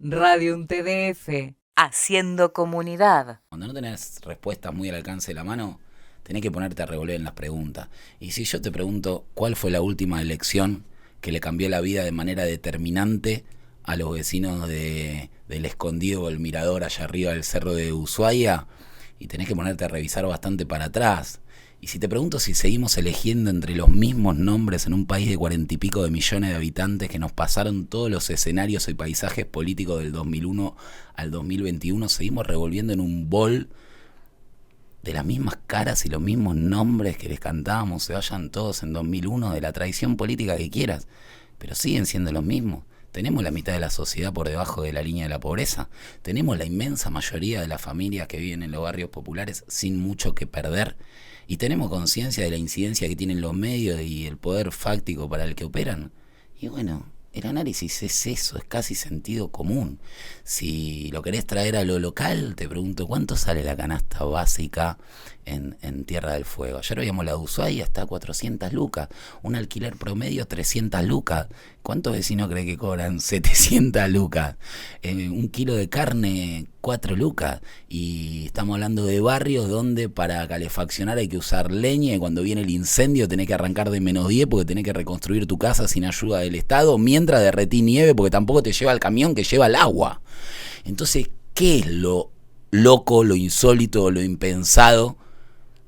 Radio Un TDF. Haciendo comunidad. Cuando no tenés respuestas muy al alcance de la mano, tenés que ponerte a revolver en las preguntas. Y si yo te pregunto, ¿cuál fue la última elección que le cambió la vida de manera determinante a los vecinos del Escondido o el Mirador allá arriba del cerro de Ushuaia? Y tenés que ponerte a revisar bastante para atrás. Y si te pregunto si seguimos eligiendo entre los mismos nombres en un país de 40 y pico de millones de habitantes que nos pasaron todos los escenarios y paisajes políticos del 2001 al 2021, seguimos revolviendo en un bol de las mismas caras y los mismos nombres que les cantábamos, se vayan todos en 2001, de la tradición política que quieras, pero siguen siendo los mismos. Tenemos la mitad de la sociedad por debajo de la línea de la pobreza, tenemos la inmensa mayoría de las familias que viven en los barrios populares sin mucho que perder, y tenemos conciencia de la incidencia que tienen los medios y el poder fáctico para el que operan. Y bueno, el análisis es eso, es casi sentido común. Si lo querés traer a lo local, te pregunto, ¿cuánto sale la canasta básica en Tierra del Fuego? Ayer veíamos la de Ushuaia, está a 400 lucas, un alquiler promedio 300 lucas. ¿Cuántos vecinos creen que cobran 700 lucas? Un kilo de carne, 4 lucas. Y estamos hablando de barrios donde para calefaccionar hay que usar leña y cuando viene el incendio tenés que arrancar de -10 porque tenés que reconstruir tu casa sin ayuda del Estado, mientras derretí nieve porque tampoco te lleva el camión que lleva el agua. Entonces, ¿qué es lo loco, lo insólito, lo impensado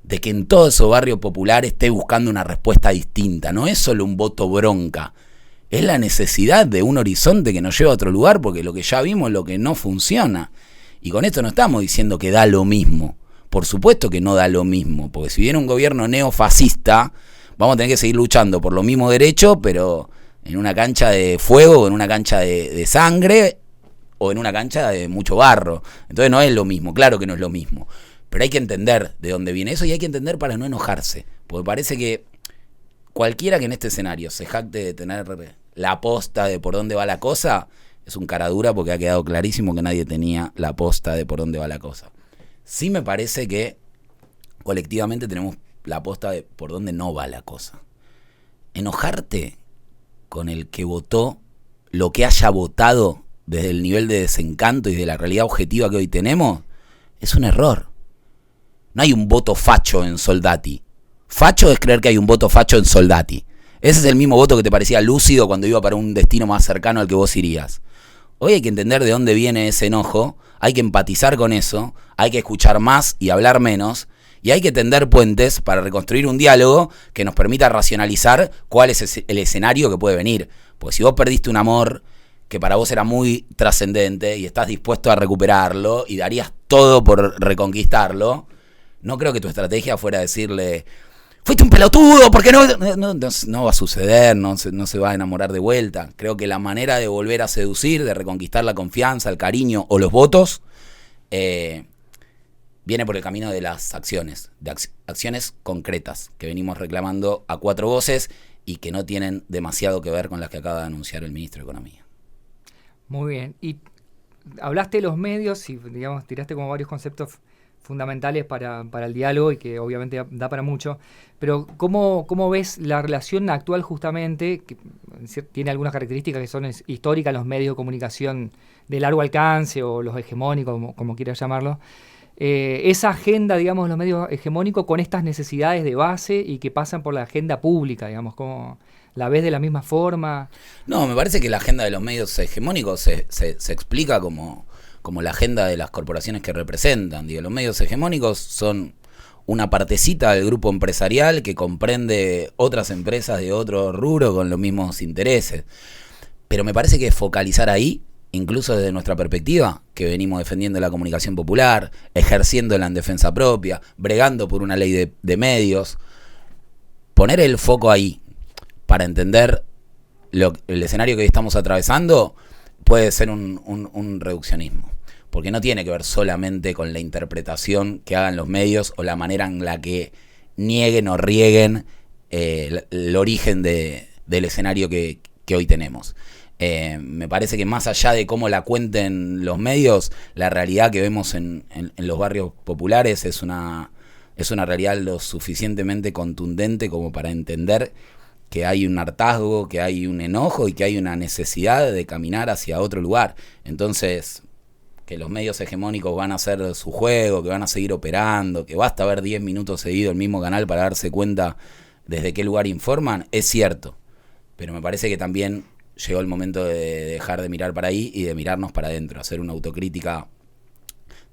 de que en todos esos barrios populares esté buscando una respuesta distinta? No es solo un voto bronca, es la necesidad de un horizonte que nos lleva a otro lugar, porque lo que ya vimos es lo que no funciona. Y con esto no estamos diciendo que da lo mismo. Por supuesto que no da lo mismo, porque si viene un gobierno neofascista, vamos a tener que seguir luchando por los mismos derechos, pero en una cancha de fuego, o en una cancha de sangre, o en una cancha de mucho barro. Entonces no es lo mismo, claro que no es lo mismo. Pero hay que entender de dónde viene eso y hay que entender para no enojarse. Porque parece que cualquiera que en este escenario se jacte de tener la posta de por dónde va la cosa, es un cara dura porque ha quedado clarísimo que nadie tenía la posta de por dónde va la cosa. Sí me parece que colectivamente tenemos la posta de por dónde no va la cosa. Enojarte con el que votó lo que haya votado desde el nivel de desencanto y de la realidad objetiva que hoy tenemos es un error. No hay un voto facho en Soldati. Facho es creer que hay un voto facho en Soldati. Ese es el mismo voto que te parecía lúcido cuando iba para un destino más cercano al que vos irías. Hoy hay que entender de dónde viene ese enojo, hay que empatizar con eso, hay que escuchar más y hablar menos, y hay que tender puentes para reconstruir un diálogo que nos permita racionalizar cuál es el escenario que puede venir. Porque si vos perdiste un amor que para vos era muy trascendente y estás dispuesto a recuperarlo y darías todo por reconquistarlo, no creo que tu estrategia fuera decirle: fuiste un pelotudo, porque no va a suceder, no se va a enamorar de vuelta. Creo que la manera de volver a seducir, de reconquistar la confianza, el cariño o los votos, viene por el camino de las acciones, de acciones concretas que venimos reclamando a cuatro voces y que no tienen demasiado que ver con las que acaba de anunciar el ministro de Economía. Muy bien. Y hablaste de los medios y, digamos, tiraste como varios conceptos fundamentales para el diálogo y que obviamente da para mucho, pero ¿cómo ves la relación actual justamente, que tiene algunas características que son históricas, los medios de comunicación de largo alcance o los hegemónicos, como quieras llamarlo, esa agenda, digamos, de los medios hegemónicos con estas necesidades de base y que pasan por la agenda pública, digamos, ¿cómo la ves de la misma forma? No, me parece que la agenda de los medios hegemónicos se explica como la agenda de las corporaciones que representan. Digo, los medios hegemónicos son una partecita del grupo empresarial que comprende otras empresas de otro rubro con los mismos intereses. Pero me parece que focalizar ahí, incluso desde nuestra perspectiva, que venimos defendiendo la comunicación popular, ejerciéndola en defensa propia, bregando por una ley de medios, poner el foco ahí para entender el escenario que hoy estamos atravesando puede ser un reduccionismo, porque no tiene que ver solamente con la interpretación que hagan los medios o la manera en la que nieguen o rieguen el origen del escenario que hoy tenemos. Me parece que más allá de cómo la cuenten los medios, la realidad que vemos en los barrios populares es una realidad lo suficientemente contundente como para entender que hay un hartazgo, que hay un enojo y que hay una necesidad de caminar hacia otro lugar. Entonces, que los medios hegemónicos van a hacer su juego, que van a seguir operando, que basta ver 10 minutos seguidos el mismo canal para darse cuenta desde qué lugar informan, es cierto. Pero me parece que también llegó el momento de dejar de mirar para ahí y de mirarnos para adentro, hacer una autocrítica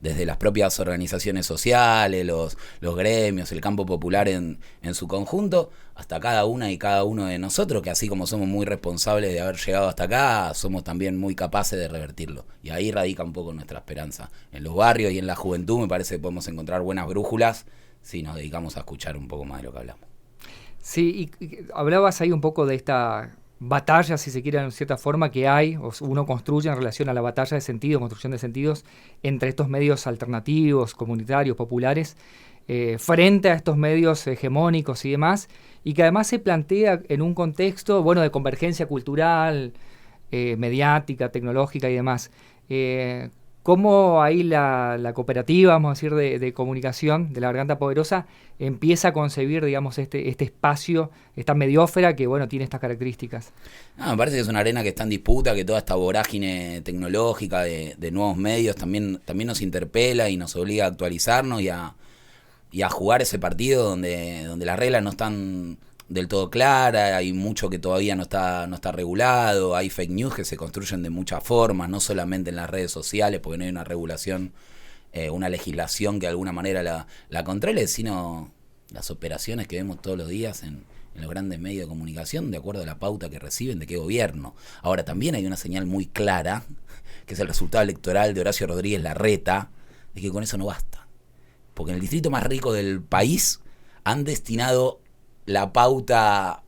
desde las propias organizaciones sociales, los gremios, el campo popular en su conjunto, hasta cada una y cada uno de nosotros, que así como somos muy responsables de haber llegado hasta acá, somos también muy capaces de revertirlo. Y ahí radica un poco nuestra esperanza. En los barrios y en la juventud me parece que podemos encontrar buenas brújulas si nos dedicamos a escuchar un poco más de lo que hablamos. Sí, y hablabas ahí un poco de esta batalla, si se quiere, en cierta forma, que hay, o uno construye en relación a la batalla de sentidos, construcción de sentidos, entre estos medios alternativos, comunitarios, populares, frente a estos medios hegemónicos y demás, y que además se plantea en un contexto, bueno, de convergencia cultural, mediática, tecnológica y demás. ¿Cómo ahí la cooperativa, vamos a decir, de comunicación de la Garganta Poderosa empieza a concebir, digamos, este espacio, esta mediósfera que, bueno, tiene estas características? Me parece que es una arena que está en disputa, que toda esta vorágine tecnológica de nuevos medios también nos interpela y nos obliga a actualizarnos y a jugar ese partido donde las reglas no están del todo clara, hay mucho que todavía no está regulado, hay fake news que se construyen de muchas formas, no solamente en las redes sociales, porque no hay una regulación, una legislación que de alguna manera la controle, sino las operaciones que vemos todos los días en los grandes medios de comunicación, de acuerdo a la pauta que reciben de qué gobierno. Ahora, también hay una señal muy clara, que es el resultado electoral de Horacio Rodríguez Larreta, de que con eso no basta. Porque en el distrito más rico del país han destinado la pauta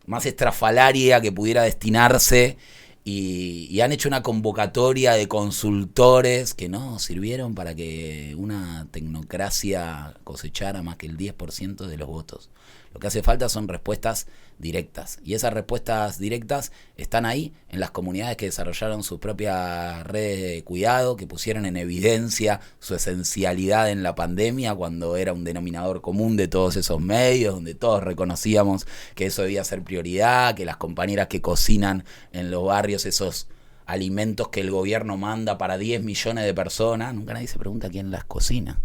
más estrafalaria que pudiera destinarse y han hecho una convocatoria de consultores que no sirvieron para que una tecnocracia cosechara más que el 10% de los votos. Lo que hace falta son respuestas directas. Y esas respuestas directas están ahí en las comunidades que desarrollaron sus propias redes de cuidado, que pusieron en evidencia su esencialidad en la pandemia cuando era un denominador común de todos esos medios, donde todos reconocíamos que eso debía ser prioridad, que las compañeras que cocinan en los barrios esos alimentos que el gobierno manda para 10 millones de personas, nunca nadie se pregunta quién las cocina.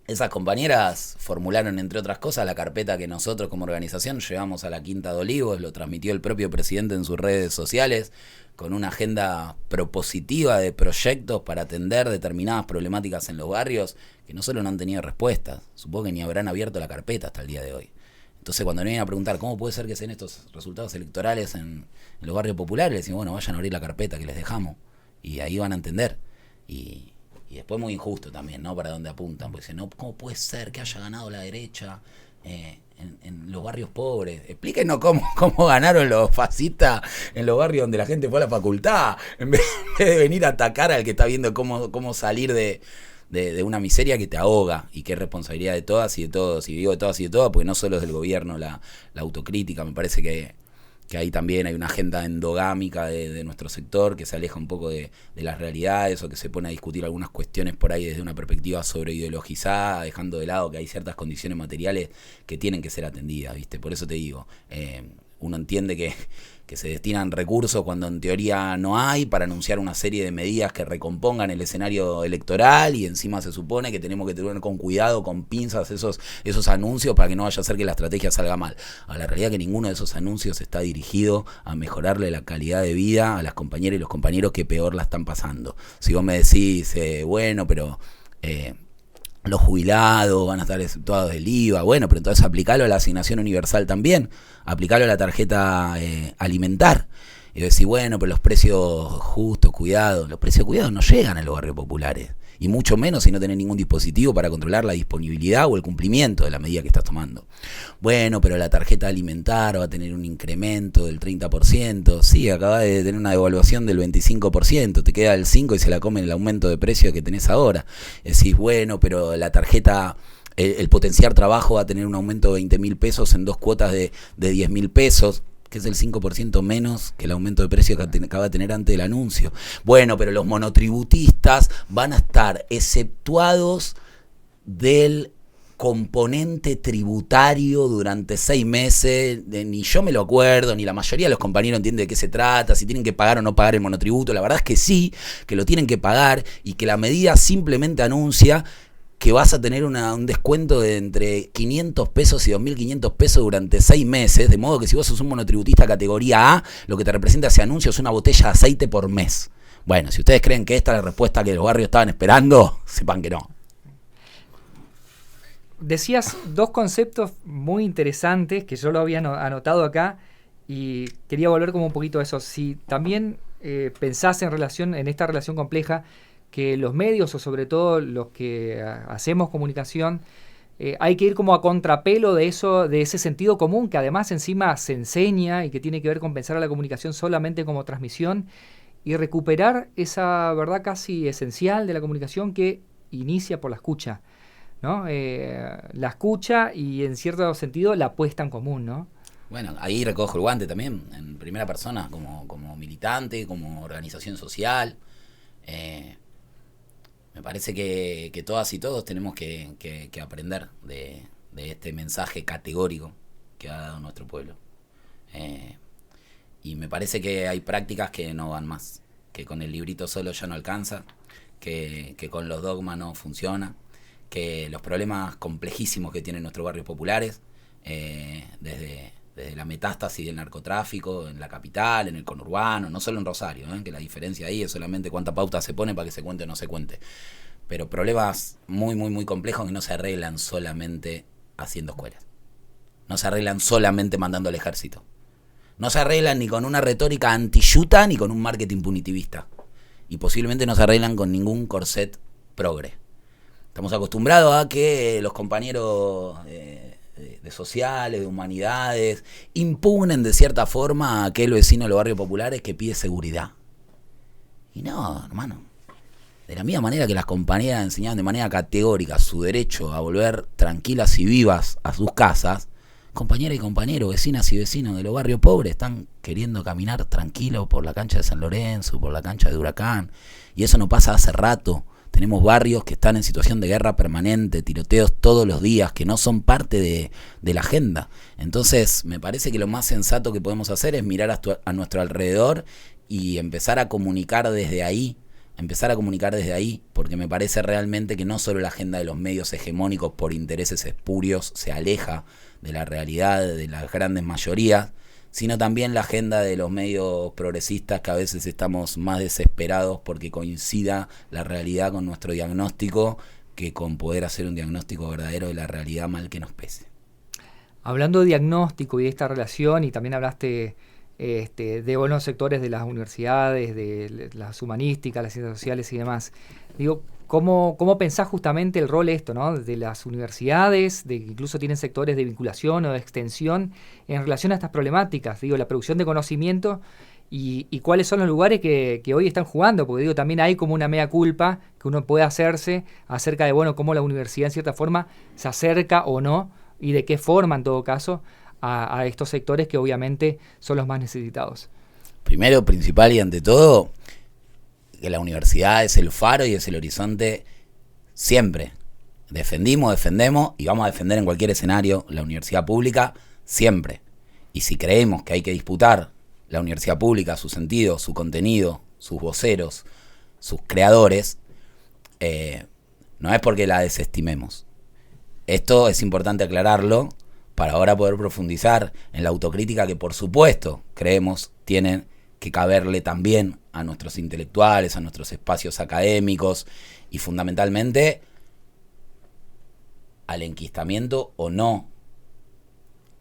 Esas compañeras formularon, entre otras cosas, la carpeta que nosotros como organización llevamos a la Quinta de Olivos, lo transmitió el propio presidente en sus redes sociales, con una agenda propositiva de proyectos para atender determinadas problemáticas en los barrios, que no solo no han tenido respuestas, supongo que ni habrán abierto la carpeta hasta el día de hoy. Entonces, cuando me vienen a preguntar cómo puede ser que sean estos resultados electorales en los barrios populares, les decimos, bueno, vayan a abrir la carpeta que les dejamos, y ahí van a entender. Y después muy injusto también, ¿no? Para dónde apuntan, porque dicen, no, ¿cómo puede ser que haya ganado la derecha en los barrios pobres? Explíquenos cómo ganaron los fascistas en los barrios donde la gente fue a la facultad, en vez de venir a atacar al que está viendo cómo salir de una miseria que te ahoga y que es responsabilidad de todas y de todos. Y digo de todas y de todas porque no solo es del gobierno la autocrítica, me parece que ahí también hay una agenda endogámica de nuestro sector que se aleja un poco de las realidades o que se pone a discutir algunas cuestiones por ahí desde una perspectiva sobreideologizada, dejando de lado que hay ciertas condiciones materiales que tienen que ser atendidas, ¿viste? Por eso te digo, uno entiende que se destinan recursos cuando en teoría no hay para anunciar una serie de medidas que recompongan el escenario electoral y encima se supone que tenemos que tener con cuidado, con pinzas esos anuncios para que no vaya a ser que la estrategia salga mal. A la realidad que ninguno de esos anuncios está dirigido a mejorarle la calidad de vida a las compañeras y los compañeros que peor la están pasando. Si vos me decís, bueno, pero los jubilados van a estar exceptuados del IVA, bueno, pero entonces aplicalo a la asignación universal también, aplicalo a la tarjeta alimentar. Y decir, bueno, pero los precios justos, cuidados, los precios cuidados no llegan a los barrios populares, y mucho menos si no tenés ningún dispositivo para controlar la disponibilidad o el cumplimiento de la medida que estás tomando. Bueno, pero la tarjeta alimentar va a tener un incremento del 30%, sí, acaba de tener una devaluación del 25%, te queda el 5% y se la come el aumento de precio que tenés ahora. Decís, bueno, pero la tarjeta, el potenciar trabajo va a tener un aumento de 20.000 pesos en 2 cuotas de 10.000 pesos, que es el 5% menos que el aumento de precio que acaba de tener antes del anuncio. Bueno, pero los monotributistas van a estar exceptuados del componente tributario durante 6 meses, ni yo me lo acuerdo, ni la mayoría de los compañeros entiende de qué se trata, si tienen que pagar o no pagar el monotributo. La verdad es que sí, que lo tienen que pagar, y que la medida simplemente anuncia que vas a tener un descuento de entre 500 pesos y 2.500 pesos durante 6 meses, de modo que si vos sos un monotributista categoría A, lo que te representa ese anuncio es una botella de aceite por mes. Bueno, si ustedes creen que esta es la respuesta que los barrios estaban esperando, sepan que no. Decías dos conceptos muy interesantes que yo lo había anotado acá y quería volver como un poquito a eso. Si también pensás en esta relación compleja, que los medios, o sobre todo los que hacemos comunicación, hay que ir como a contrapelo de eso, de ese sentido común que además encima se enseña y que tiene que ver con pensar a la comunicación solamente como transmisión, y recuperar esa verdad casi esencial de la comunicación que inicia por la escucha, ¿no? La escucha y en cierto sentido la puesta en común, ¿no? Bueno, ahí recojo el guante también, en primera persona, como militante, como organización social. Me parece que todas y todos tenemos que aprender de este mensaje categórico que ha dado nuestro pueblo. Y me parece que hay prácticas que no van más, que con el librito solo ya no alcanza, que con los dogmas no funciona, que los problemas complejísimos que tienen nuestros barrios populares, desde la metástasis del narcotráfico en la capital, en el conurbano, no solo en Rosario, que la diferencia ahí es solamente cuánta pauta se pone para que se cuente o no se cuente, pero problemas muy, muy, muy complejos que no se arreglan solamente haciendo escuelas, no se arreglan solamente mandando al ejército, no se arreglan ni con una retórica anti-yuta ni con un marketing punitivista, y posiblemente no se arreglan con ningún corset progre. Estamos acostumbrados a que los compañeros de sociales, de humanidades, impugnen de cierta forma a aquel vecino de los barrios populares que pide seguridad. Y no, hermano. De la misma manera que las compañeras enseñaban de manera categórica su derecho a volver tranquilas y vivas a sus casas, compañeras y compañeros, vecinas y vecinos de los barrios pobres están queriendo caminar tranquilos por la cancha de San Lorenzo, por la cancha de Huracán, y eso no pasa hace rato. Tenemos barrios que están en situación de guerra permanente, tiroteos todos los días, que no son parte de la agenda. Entonces, me parece que lo más sensato que podemos hacer es mirar a nuestro alrededor y empezar a comunicar desde ahí, porque me parece realmente que no solo la agenda de los medios hegemónicos por intereses espurios se aleja de la realidad de las grandes mayorías, sino también la agenda de los medios progresistas, que a veces estamos más desesperados porque coincida la realidad con nuestro diagnóstico que con poder hacer un diagnóstico verdadero de la realidad, mal que nos pese. Hablando de diagnóstico y de esta relación, y también hablaste de buenos sectores de las universidades, de las humanísticas, las ciencias sociales y demás, digo, ¿Cómo pensás justamente el rol ¿no? de las universidades, de que incluso tienen sectores de vinculación o de extensión en relación a estas problemáticas? Digo, la producción de conocimiento y cuáles son los lugares que hoy están jugando, porque digo, también hay como una mea culpa que uno puede hacerse acerca de, bueno, cómo la universidad en cierta forma se acerca o no, y de qué forma en todo caso, a estos sectores que obviamente son los más necesitados. Primero, principal y ante todo, que la universidad es el faro y es el horizonte siempre. Defendemos y vamos a defender en cualquier escenario la universidad pública siempre. Y si creemos que hay que disputar la universidad pública, su sentido, su contenido, sus voceros, sus creadores, no es porque la desestimemos. Esto es importante aclararlo para ahora poder profundizar en la autocrítica que, por supuesto, creemos tienen que caberle también a nuestros intelectuales, a nuestros espacios académicos y fundamentalmente al enquistamiento o no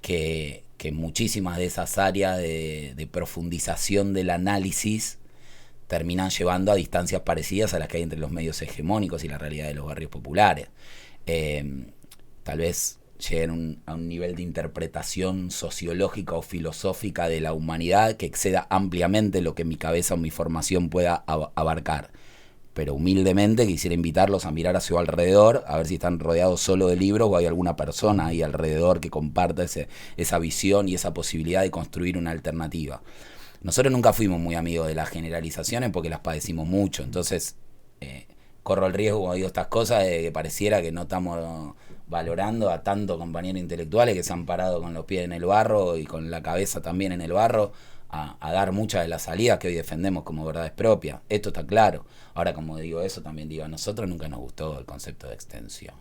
que muchísimas de esas áreas de profundización del análisis terminan llevando a distancias parecidas a las que hay entre los medios hegemónicos y la realidad de los barrios populares. Tal vez lleguen a un nivel de interpretación sociológica o filosófica de la humanidad que exceda ampliamente lo que mi cabeza o mi formación pueda abarcar. Pero humildemente quisiera invitarlos a mirar a su alrededor, a ver si están rodeados solo de libros o hay alguna persona ahí alrededor que comparta esa visión y esa posibilidad de construir una alternativa. Nosotros nunca fuimos muy amigos de las generalizaciones porque las padecimos mucho, entonces corro el riesgo cuando digo estas cosas de que pareciera que no estamos valorando a tantos compañeros intelectuales que se han parado con los pies en el barro y con la cabeza también en el barro a dar muchas de las salidas que hoy defendemos como verdades propias. Esto está claro. Ahora, como digo eso, también digo, a nosotros nunca nos gustó el concepto de extensión.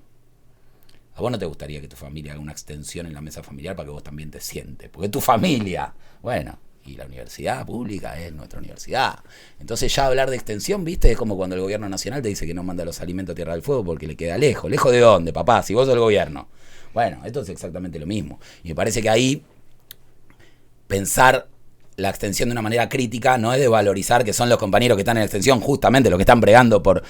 ¿A vos no te gustaría que tu familia haga una extensión en la mesa familiar para que vos también te sientes? Porque tu familia, bueno, y la universidad pública es nuestra universidad. Entonces ya hablar de extensión, ¿viste? Es como cuando el gobierno nacional te dice que no manda los alimentos a Tierra del Fuego porque le queda lejos. ¿Lejos de dónde, papá? Si vos sos el gobierno. Bueno, esto es exactamente lo mismo. Y me parece que ahí pensar la extensión de una manera crítica no es de valorizar que son los compañeros que están en extensión justamente los que están bregando por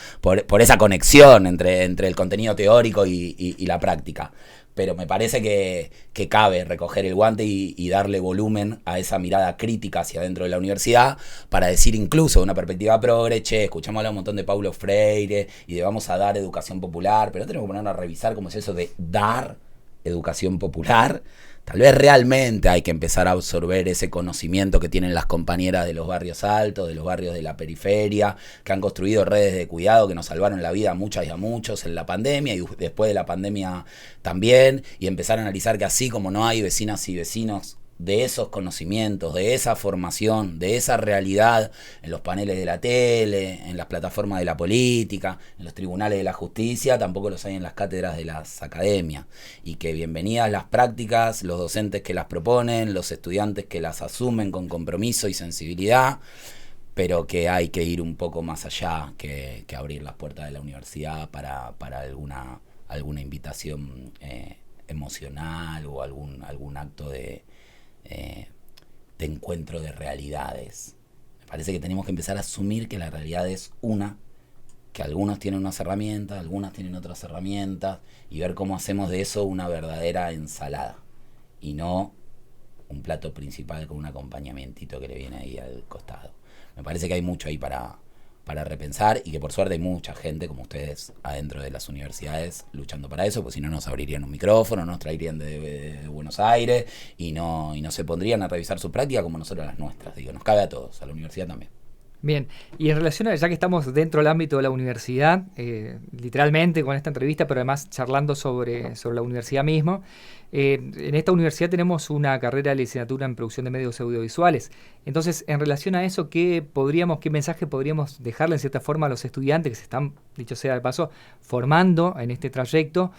esa conexión entre el contenido teórico y la práctica. Pero me parece que cabe recoger el guante y darle volumen a esa mirada crítica hacia dentro de la universidad para decir incluso de una perspectiva progre, che, escuchamos hablar un montón de Paulo Freire y de vamos a dar educación popular, pero no tenemos que ponernos a revisar cómo es eso de dar educación popular. Tal vez realmente hay que empezar a absorber ese conocimiento que tienen las compañeras de los barrios altos, de los barrios de la periferia, que han construido redes de cuidado que nos salvaron la vida a muchas y a muchos en la pandemia y después de la pandemia también, y empezar a analizar que así como no hay vecinas y vecinos de esos conocimientos, de esa formación, de esa realidad en los paneles de la tele, en las plataformas de la política, en los tribunales de la justicia, tampoco los hay en las cátedras de las academias. Y que bienvenidas las prácticas, los docentes que las proponen, los estudiantes que las asumen con compromiso y sensibilidad, pero que hay que ir un poco más allá que abrir las puertas de la universidad para alguna invitación emocional o algún acto de encuentro de realidades. Me parece que tenemos que empezar a asumir que la realidad es una, que algunos tienen unas herramientas, algunas tienen otras herramientas, y ver cómo hacemos de eso una verdadera ensalada y no un plato principal con un acompañamientito que le viene ahí al costado. Me parece que hay mucho ahí para repensar y que por suerte hay mucha gente como ustedes adentro de las universidades luchando para eso, pues si no nos abrirían un micrófono, nos traerían de Buenos Aires y no se pondrían a revisar su práctica como nosotros las nuestras. Digo, nos cabe a todos, a la universidad también. Bien, y en relación a, ya que estamos dentro del ámbito de la universidad, literalmente con esta entrevista, pero además charlando sobre la universidad mismo, en esta universidad tenemos una carrera de licenciatura en producción de medios audiovisuales. Entonces, en relación a eso, ¿qué mensaje podríamos dejarle en cierta forma a los estudiantes que se están, dicho sea de paso, formando en este trayecto?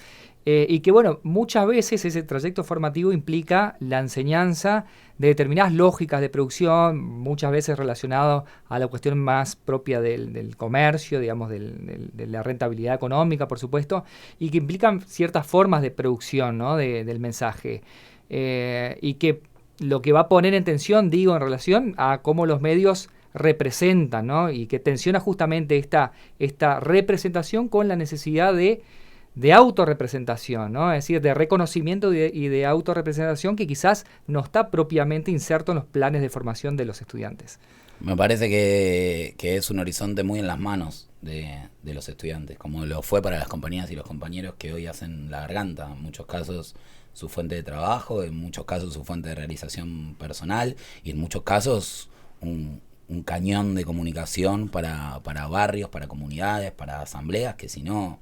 Y que, bueno, muchas veces ese trayecto formativo implica la enseñanza de determinadas lógicas de producción, muchas veces relacionado a la cuestión más propia del comercio, digamos, de la rentabilidad económica, por supuesto, y que implican ciertas formas de producción, ¿no?, del mensaje. Y que lo que va a poner en tensión, digo, en relación a cómo los medios representan, ¿no?, y que tensiona justamente esta representación con la necesidad de autorrepresentación, ¿no? Es decir, de reconocimiento y de autorrepresentación que quizás no está propiamente inserto en los planes de formación de los estudiantes. Me parece que es un horizonte muy en las manos de los estudiantes, como lo fue para las compañeras y los compañeros que hoy hacen la garganta, en muchos casos su fuente de trabajo, en muchos casos su fuente de realización personal y en muchos casos un cañón de comunicación para barrios, para comunidades, para asambleas que si no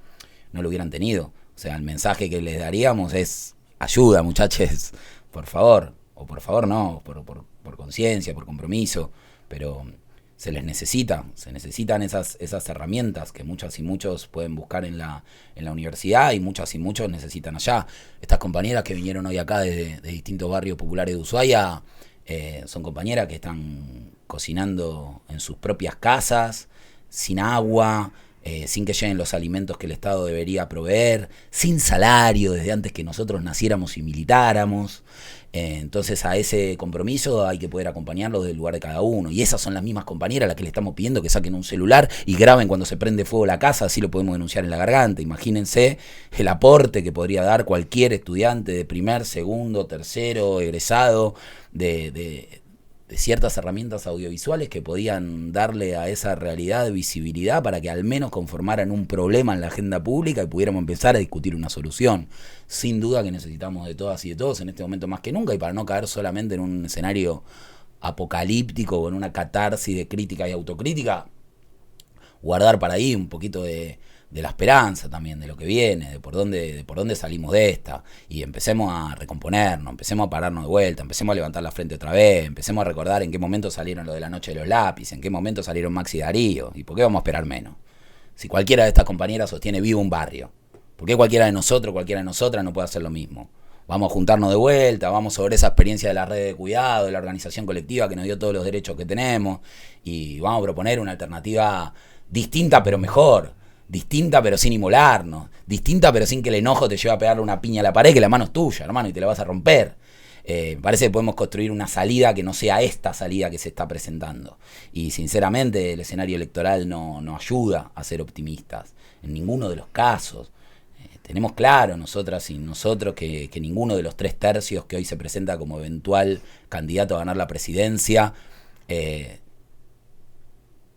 lo hubieran tenido. O sea, el mensaje que les daríamos es ayuda, muchachos, por favor, o por favor no, por conciencia, por compromiso, pero se necesitan esas herramientas que muchas y muchos pueden buscar en la universidad y muchas y muchos necesitan allá. Estas compañeras que vinieron hoy acá de distintos barrios populares de Ushuaia son compañeras que están cocinando en sus propias casas, sin agua, sin que lleguen los alimentos que el Estado debería proveer, sin salario desde antes que nosotros naciéramos y militáramos. Entonces a ese compromiso hay que poder acompañarlos del lugar de cada uno. Y esas son las mismas compañeras a las que le estamos pidiendo que saquen un celular y graben cuando se prende fuego la casa, así lo podemos denunciar en la garganta. Imagínense el aporte que podría dar cualquier estudiante de primer, segundo, tercero, egresado de ciertas herramientas audiovisuales que podían darle a esa realidad visibilidad para que al menos conformaran un problema en la agenda pública y pudiéramos empezar a discutir una solución. Sin duda que necesitamos de todas y de todos en este momento más que nunca, y para no caer solamente en un escenario apocalíptico o en una catarsis de crítica y autocrítica, guardar para ahí un poquito de la esperanza también, de lo que viene, de por dónde salimos de esta, y empecemos a recomponernos, empecemos a pararnos de vuelta, empecemos a levantar la frente otra vez, empecemos a recordar en qué momento salieron lo de la noche de los lápices, en qué momento salieron Maxi y Darío, y por qué vamos a esperar menos. Si cualquiera de estas compañeras sostiene vivo un barrio, ¿por qué cualquiera de nosotros, cualquiera de nosotras no puede hacer lo mismo? Vamos a juntarnos de vuelta, vamos sobre esa experiencia de la red de cuidado, de la organización colectiva que nos dio todos los derechos que tenemos, y vamos a proponer una alternativa distinta pero mejor, distinta pero sin inmolarnos, distinta pero sin que el enojo te lleve a pegarle una piña a la pared, que la mano es tuya, hermano, y te la vas a romper. Me parece que podemos construir una salida que no sea esta salida que se está presentando. Y sinceramente el escenario electoral no ayuda a ser optimistas, en ninguno de los casos. Tenemos claro, nosotras y nosotros, que ninguno de los 3/3 que hoy se presenta como eventual candidato a ganar la presidencia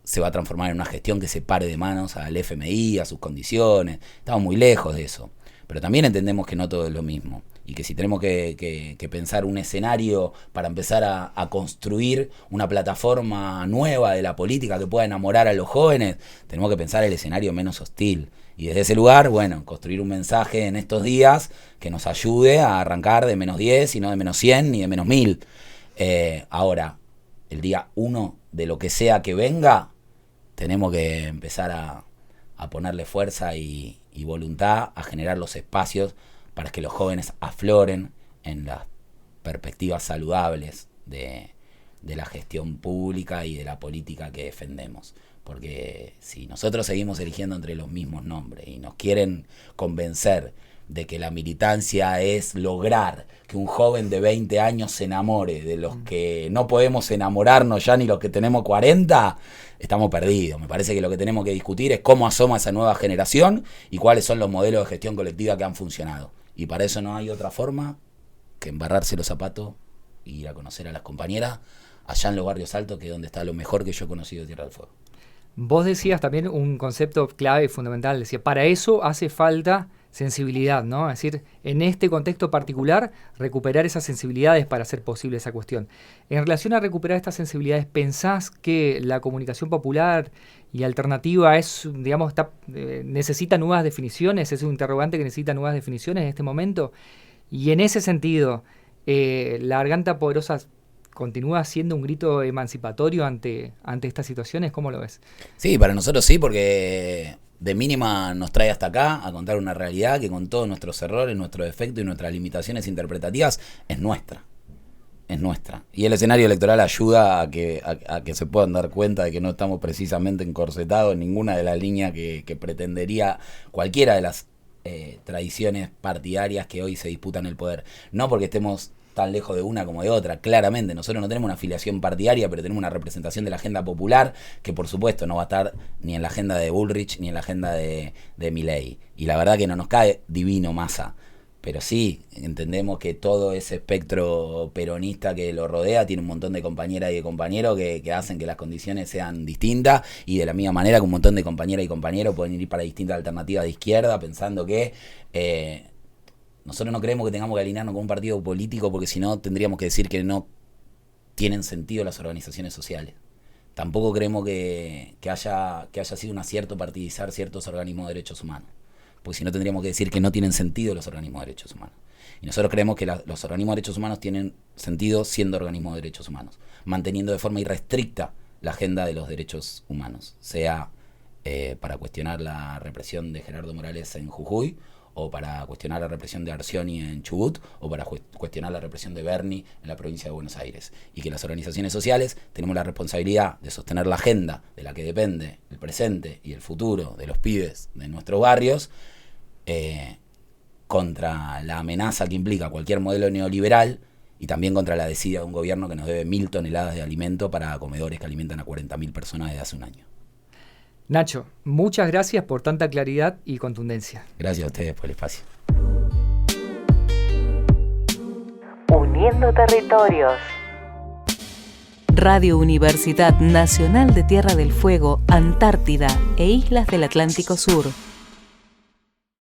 se va a transformar en una gestión que se pare de manos al FMI, a sus condiciones. Estamos muy lejos de eso. Pero también entendemos que no todo es lo mismo. Y que si tenemos que pensar un escenario para empezar a construir una plataforma nueva de la política que pueda enamorar a los jóvenes, tenemos que pensar el escenario menos hostil. Y desde ese lugar, bueno, construir un mensaje en estos días que nos ayude a arrancar de -10 y no de -100 ni de -1000. Ahora, el día 1 de lo que sea que venga, tenemos que empezar a ponerle fuerza y voluntad a generar los espacios para que los jóvenes afloren en las perspectivas saludables de la gestión pública y de la política que defendemos. Porque si nosotros seguimos eligiendo entre los mismos nombres y nos quieren convencer de que la militancia es lograr que un joven de 20 años se enamore de los que no podemos enamorarnos ya ni los que tenemos 40, estamos perdidos. Me parece que lo que tenemos que discutir es cómo asoma esa nueva generación y cuáles son los modelos de gestión colectiva que han funcionado. Y para eso no hay otra forma que embarrarse los zapatos y ir a conocer a las compañeras allá en los barrios altos, que es donde está lo mejor que yo he conocido de Tierra del Fuego. Vos decías también un concepto clave y fundamental, decía, para eso hace falta sensibilidad, ¿no? Es decir, en este contexto particular, recuperar esas sensibilidades para hacer posible esa cuestión. En relación a recuperar estas sensibilidades, ¿pensás que la comunicación popular y alternativa es, digamos, necesita nuevas definiciones? ¿Es un interrogante que necesita nuevas definiciones en este momento? Y en ese sentido, la Garganta Poderosa ¿continúa siendo un grito emancipatorio ante estas situaciones? ¿Cómo lo ves? Sí, para nosotros sí, porque de mínima nos trae hasta acá a contar una realidad que con todos nuestros errores, nuestros defectos y nuestras limitaciones interpretativas es nuestra. Es nuestra. Y el escenario electoral ayuda a que se puedan dar cuenta de que no estamos precisamente encorsetados en ninguna de las líneas que pretendería cualquiera de las tradiciones partidarias que hoy se disputan el poder. No porque estemos tan lejos de una como de otra, claramente. Nosotros no tenemos una afiliación partidaria, pero tenemos una representación de la agenda popular que por supuesto no va a estar ni en la agenda de Bullrich ni en la agenda de Milei. Y la verdad que no nos cae divino Massa, pero sí entendemos que todo ese espectro peronista que lo rodea tiene un montón de compañeras y de compañeros que hacen que las condiciones sean distintas, y de la misma manera que un montón de compañeras y compañeros pueden ir para distintas alternativas de izquierda pensando que nosotros no creemos que tengamos que alinearnos con un partido político, porque si no tendríamos que decir que no tienen sentido las organizaciones sociales. Tampoco creemos que haya sido un acierto partidizar ciertos organismos de derechos humanos, porque si no tendríamos que decir que no tienen sentido los organismos de derechos humanos. Y nosotros creemos que los organismos de derechos humanos tienen sentido siendo organismos de derechos humanos, manteniendo de forma irrestricta la agenda de los derechos humanos, sea para cuestionar la represión de Gerardo Morales en Jujuy, o para cuestionar la represión de Arcioni en Chubut, o para cuestionar la represión de Berni en la provincia de Buenos Aires. Y que las organizaciones sociales tenemos la responsabilidad de sostener la agenda de la que depende el presente y el futuro de los pibes de nuestros barrios, contra la amenaza que implica cualquier modelo neoliberal, y también contra la desidia de un gobierno que nos debe 1.000 toneladas de alimento para comedores que alimentan a 40.000 personas desde hace un año. Nacho, muchas gracias por tanta claridad y contundencia. Gracias a ustedes por el espacio. Uniendo territorios. Radio Universidad Nacional de Tierra del Fuego, Antártida e Islas del Atlántico Sur.